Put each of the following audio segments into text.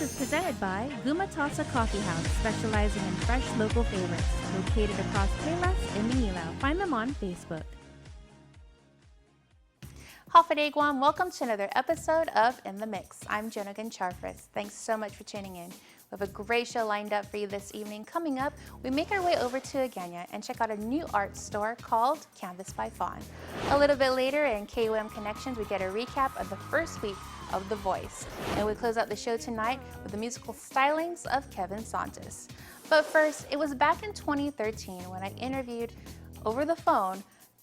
Stylist is presented by Gumatasa Coffee House, specializing in fresh local favorites. Located across Payless in Manila. Find them on Facebook. Hafaday Guam, welcome to another episode of In the Mix. I'm Jonagan Charfris. Thanks so much for tuning in. We have a great show lined up for you this evening. Coming up, we make our way over to Agana and check out a new art store called Canvas by Fawn. A little bit later in KOM Connections, we get a recap of the first week of The Voice. And we close out the show tonight with the musical stylings of Kevin Santos. But first, it was back in 2013 when I interviewed over the phone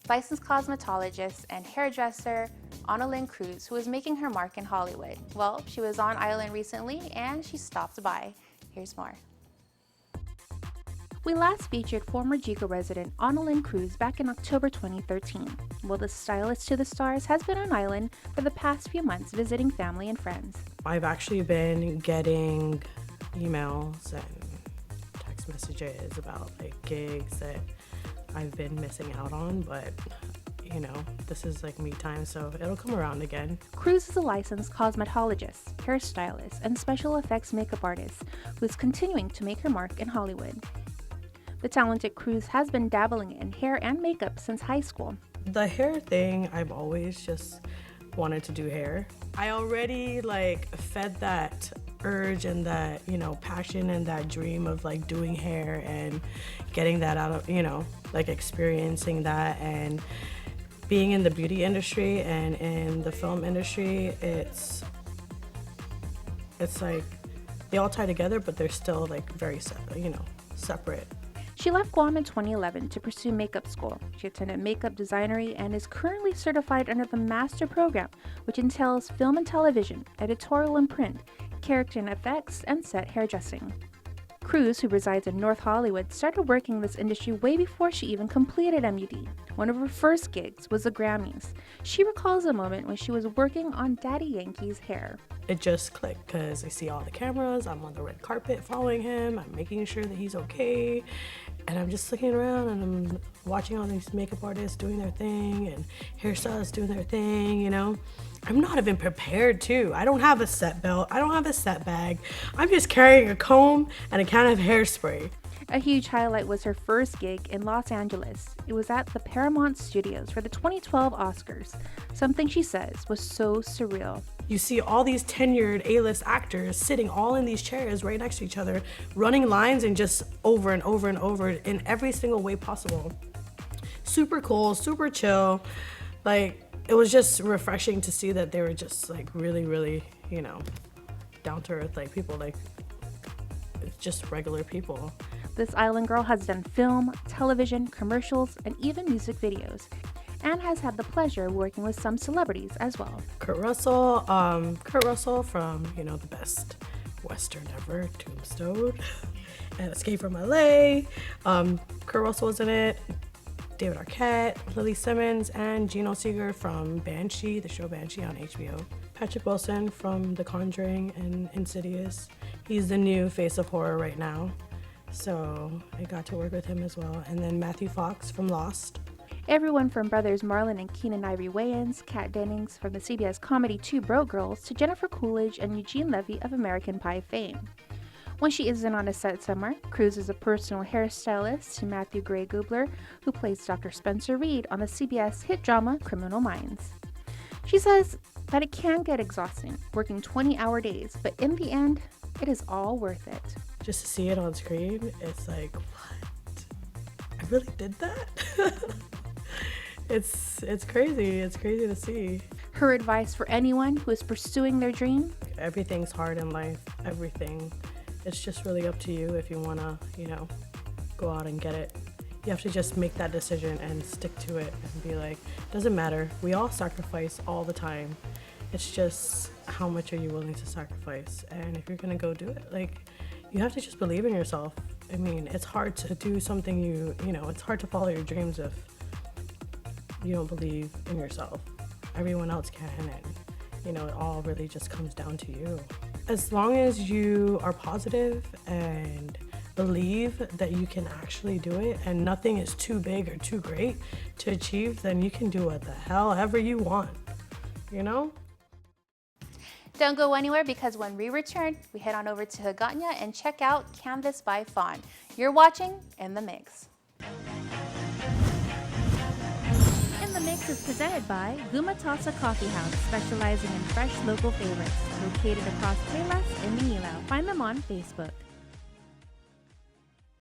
licensed cosmetologist and hairdresser Analyn Cruz, who was making her mark in Hollywood. Well, she was on island recently and she stopped by. Here's more. We last featured former Yigo resident Analyn Cruz back in October 2013. Well, the stylist to the stars has been on island for the past few months visiting family and friends. I've actually been getting emails and text messages about like gigs that I've been missing out on, but you know, this is like me time, so it'll come around again. Cruz is a licensed cosmetologist, hairstylist, and special effects makeup artist who is continuing to make her mark in Hollywood. The talented Cruz has been dabbling in hair and makeup since high school. The hair thing, I've always just wanted to do hair. I already like fed that urge and that, you know, passion and that dream of like doing hair and getting that out of, you know, like experiencing that and being in the beauty industry and in the film industry. It's like they all tie together, but they're still like very separate. She left Guam in 2011 to pursue makeup school. She attended makeup designery and is currently certified under the master program, which entails film and television, editorial and print, character and effects, and set hairdressing. Cruz, who resides in North Hollywood, started working in this industry way before she even completed MUD. One of her first gigs was the Grammys. She recalls a moment when she was working on Daddy Yankee's hair. It just clicked because I see all the cameras, I'm on the red carpet following him, I'm making sure that he's okay, and I'm just looking around and I'm watching all these makeup artists doing their thing and hairstylists doing their thing, you know. I'm not even prepared to. I don't have a set belt, I don't have a set bag. I'm just carrying a comb and a can of hairspray. A huge highlight was her first gig in Los Angeles. It was at the Paramount Studios for the 2012 Oscars. Something she says was so surreal. You see all these tenured A-list actors sitting all in these chairs right next to each other, running lines and just over and over and over in every single way possible. Super cool, super chill. Like, it was just refreshing to see that they were just like really, really, you know, down to earth, like people, like just regular people. This island girl has done film, television, commercials, and even music videos, and has had the pleasure of working with some celebrities as well. Kurt Russell from, you know, the best Western ever, Tombstone, and Escape from LA. Kurt Russell was in it. David Arquette, Lily Simmons, and Gino Seeger from Banshee, the show Banshee on HBO. Patrick Wilson from The Conjuring and Insidious. He's the new face of horror right now, so I got to work with him as well. And then Matthew Fox from Lost. Everyone from brothers Marlon and Keenan Ivory Wayans, Kat Dennings from the CBS comedy Two Broke Girls, to Jennifer Coolidge and Eugene Levy of American Pie fame. When she isn't on a set somewhere, Cruz is a personal hairstylist to Matthew Gray Gubler, who plays Dr. Spencer Reed on the CBS hit drama Criminal Minds. She says that it can get exhausting, working 20-hour days, but in the end, it is all worth it. Just to see it on screen, it's like, what? I really did that? It's crazy. It's crazy to see. Her advice for anyone who is pursuing their dream? Everything's hard in life. Everything. It's just really up to you if you want to, you know, go out and get it. You have to just make that decision and stick to it and be like, doesn't matter. We all sacrifice all the time. It's just how much are you willing to sacrifice? And if you're going to go do it, like, you have to just believe in yourself. I mean, it's hard to do something you know, it's hard to follow your dreams if you don't believe in yourself. Everyone else can, and you know, it all really just comes down to you. As long as you are positive and believe that you can actually do it and nothing is too big or too great to achieve, then you can do what the hell ever you want, you know? Don't go anywhere because when we return, we head on over to Hagåtña and check out Canvas by Fawn. You're watching In the Mix. In the Mix is presented by Gumatasa Coffee House, specializing in fresh local favorites, located across Payless and Manila. Find them on Facebook.